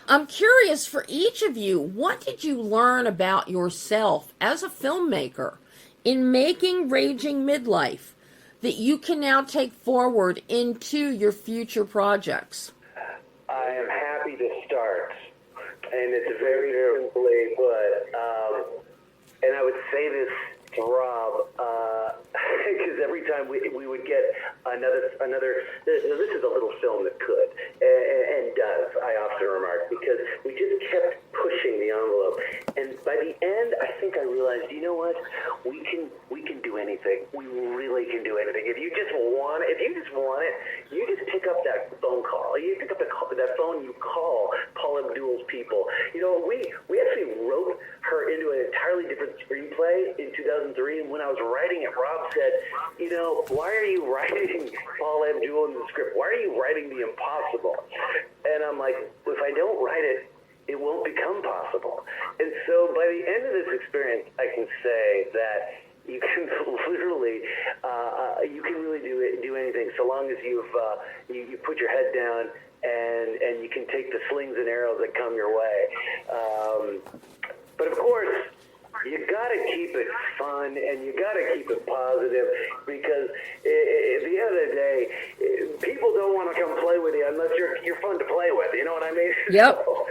I'm curious for each of you, what did you learn about yourself as a filmmaker in making Raging Midlife that you can now take forward into your future projects? I am happy to start, and it's very simply put. And I would say this to Rob, because every time we would get another, this is a little film that could, and does, I often remark, because we just kept pushing the envelope. And by the end, I think I realized, you know what, we can do anything. We really can do anything. If you just want it, you just pick up that phone call. You pick up that phone, you call Paul Abdul's people. You know, we actually wrote her into an entirely different screenplay in 2003, and when I was writing it, Rob said, you know, why are you writing Paul Abdul in the script? Why are you writing the impossible? And I'm like, if I don't write it, it won't become possible. And so by the end of this experience, I can say that you can literally, you can really do anything, so long as you put your head down and you can take the slings and arrows that come your way. But of course, you got to keep it fun and you got to keep it positive, because at the end of the day, people don't want to come play with you unless you're fun to play with. You know what I mean? Yep. So,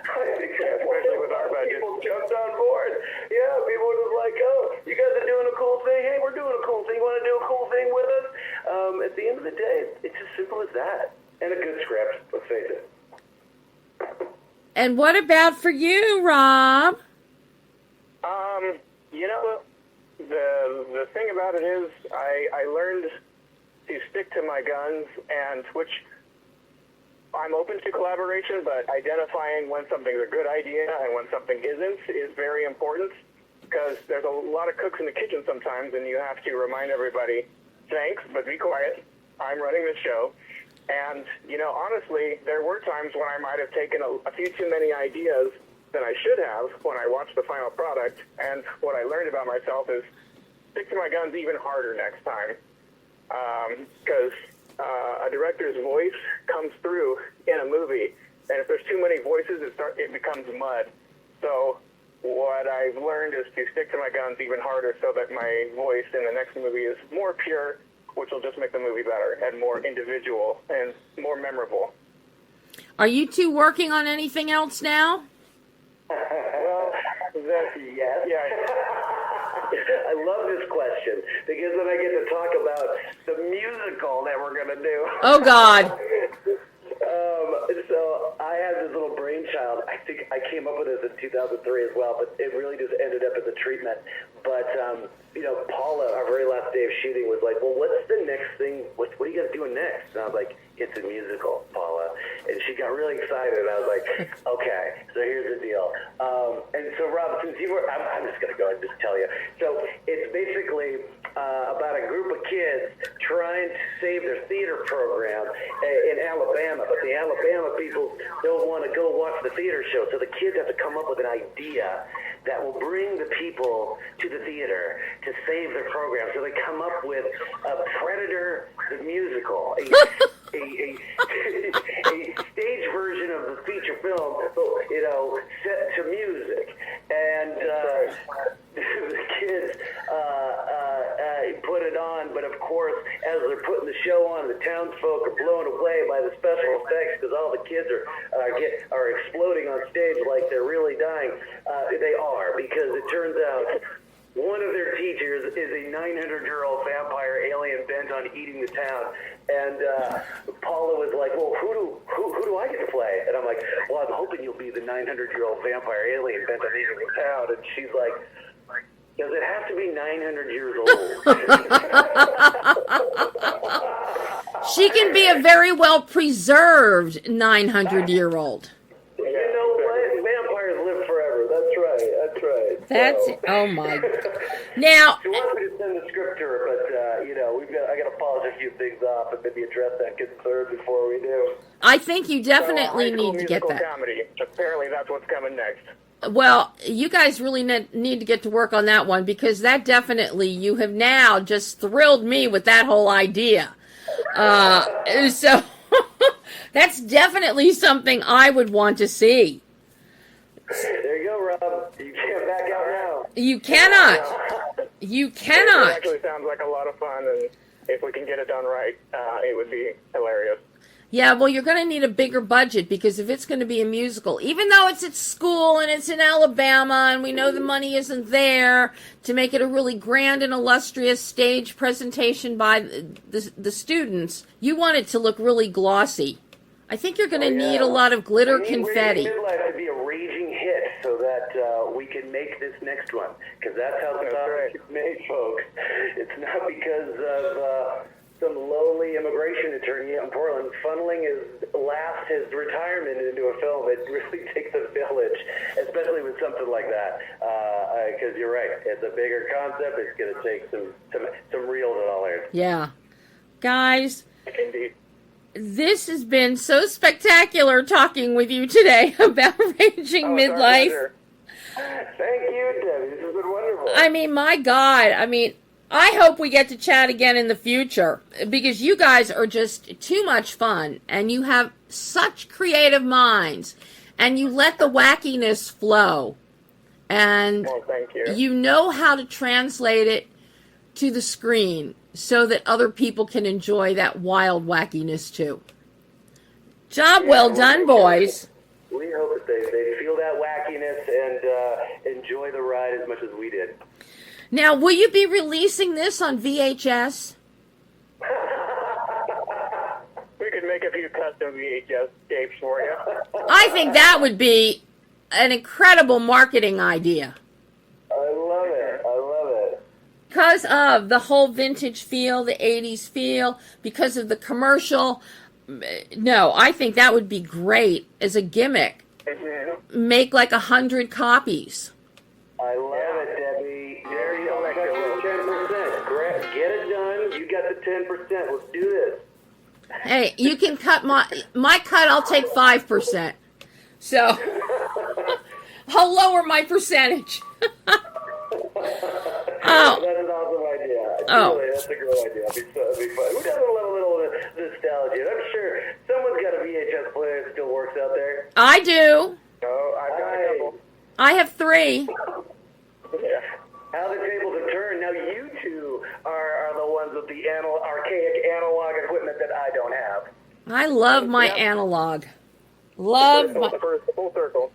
especially with our budget. People jumped on board. Yeah, people were just like, oh, you guys are doing a cool thing. Hey, we're doing a cool thing. You want to do a cool thing with us? At the end of the day, it's as simple as that. And a good script, let's face it. And what about for you, Rob? You know, the thing about it is I learned to stick to my guns, and which I'm open to collaboration, but identifying when something's a good idea and when something isn't is very important, because there's a lot of cooks in the kitchen sometimes, and you have to remind everybody, thanks, but be quiet. I'm running the show. And, you know, honestly, there were times when I might have taken a few too many ideas than I should have when I watched the final product. And what I learned about myself is stick to my guns even harder next time. Because a director's voice comes through in a movie. And if there's too many voices, it becomes mud. So what I've learned is to stick to my guns even harder so that my voice in the next movie is more pure, which will just make the movie better and more individual and more memorable. Are you two working on anything else now? Well, yes. Yeah. I love this question, because then I get to talk about the musical that we're going to do. Oh, God. So I had this little brainchild. I think I came up with this in 2003 as well, but it really just ended up as a treatment. But, you know, Paula, our very last day of shooting, was like, well, what's the next thing? What are you guys doing next? And I was like, it's a musical, Paula. And she got really excited. And I was like, okay, so here's the deal. And so, Rob, since you were, I'm just going to go and just tell you. So it's basically about a group of kids trying to save their theater program in Alabama. But the Alabama people don't want to go watch the theater show. So the kids have to come up with an idea that will bring the people to the theater to save their program. So they come up with a Predator the musical, a stage version of the feature film, you know, set to music. And the kids put it on, but of course, as they're putting the show on, the townsfolk are blown away by the special effects, because all the kids are exploding on stage like they're really dying. They are, because it turns out one of their teachers is a 900-year-old vampire alien bent on eating the town. And Paula was like, well, who do I get to play? And I'm like, well, I'm hoping you'll be the 900-year-old vampire alien bent on eating the town. And she's like, does it have to be 900 years old? She can be a very well-preserved 900-year-old. You know what? Vampires live forever. That's right. That's so. Oh my. Now, She wants me to send the script to her, but you know, I got to polish a few things off and maybe address that concern before we do. I think you definitely need to get that. Comedy. Apparently, that's what's coming next. Well, you guys really need to get to work on that one, because that definitely, you have now just thrilled me with that whole idea. So that's definitely something I would want to see. There you go, Rob. You can't back out now. You cannot. You cannot. It actually sounds like a lot of fun, and if we can get it done right, it would be hilarious. Yeah, well, you're going to need a bigger budget because if it's going to be a musical, even though it's at school and it's in Alabama and we know the money isn't there to make it a really grand and illustrious stage presentation by the students, you want it to look really glossy. I think you're going to need a lot of glitter confetti. Raging Midlife to be a raging hit so that we can make this next one, because that's how the topic is made, folks. It's not because of some lowly immigration attorney out in Portland funneling his retirement into a film. It really takes a village, especially with something like that. Because you're right, it's a bigger concept. It's going to take some real dollars. Yeah, guys. Indeed. This has been so spectacular talking with you today about Raging Midlife. Thank you, Debbie. This has been wonderful. I mean, my God. I mean, I hope we get to chat again in the future because you guys are just too much fun and you have such creative minds and you let the wackiness flow. And thank you. You know how to translate it to the screen so that other people can enjoy that wild wackiness too. Job well done, boys. We hope that they feel that wackiness and enjoy the ride as much as we did. Now, will you be releasing this on VHS? We could make a few custom VHS tapes for you. I think that would be an incredible marketing idea. I love it. Because of the whole vintage feel, the 80s feel, because of the commercial. No, I think that would be great as a gimmick. Mm-hmm. Make like 100 copies. I love it, Debbie. There you go. 10%. Get it done. You got the 10%. Let's do this. Hey, you can cut my cut. I'll take 5%. So I'll lower my percentage. Oh. That's an awesome idea. Oh. Really, that's a great idea. It'd be fun. Who doesn't love a little nostalgia? I'm sure someone's got a VHS player that still works out there. I do. Oh, I've got a couple. I have 3. Yeah. How the tables have turned. Now you two are the ones with the archaic analog equipment that I don't have. I love my analog. Love Full circle.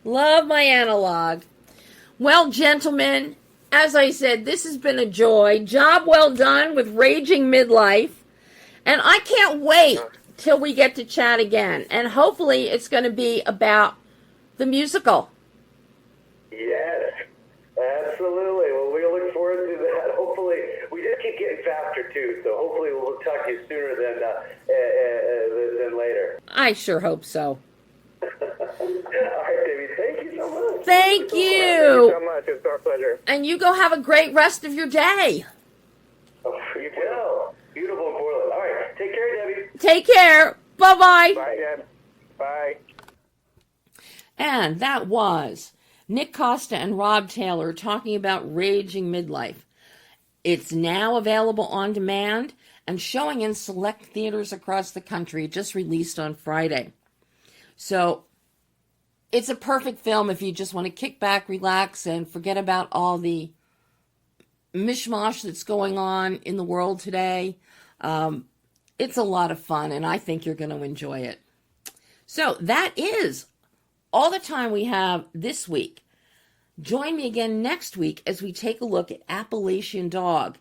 Love my analog. Well, gentlemen, as I said, this has been a joy. Job well done with Raging Midlife. And I can't wait till we get to chat again. And hopefully it's going to be about the musical. Yes, absolutely. Well, we look forward to that. Hopefully, we just keep getting faster, too. So hopefully we'll talk to you sooner than later. I sure hope so. All right, Davey. Thank you so much. Thank you. Thank you so much. It's our pleasure. And you go have a great rest of your day. Oh, you will. Beautiful in Portland. All right. Take care, Debbie. Take care. Bye-bye. Bye, Deb. Bye. And that was NIC COSTA and Rob Taylor talking about Raging Midlife. It's now available on demand and showing in select theaters across the country. It just released on Friday. So it's a perfect film if you just want to kick back, relax, and forget about all the mishmash that's going on in the world today. It's a lot of fun, and I think you're going to enjoy it. So that is all the time we have this week. Join me again next week as we take a look at Appalachian Dog,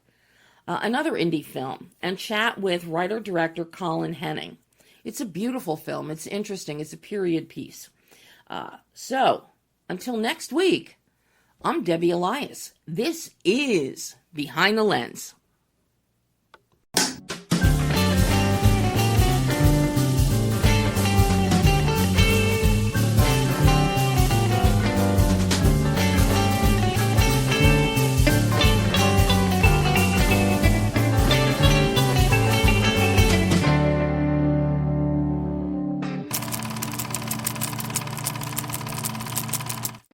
another indie film, and chat with writer-director Colin Henning. It's a beautiful film. It's interesting. It's a period piece. So, until next week, I'm Debbie Elias. This is Behind the Lens.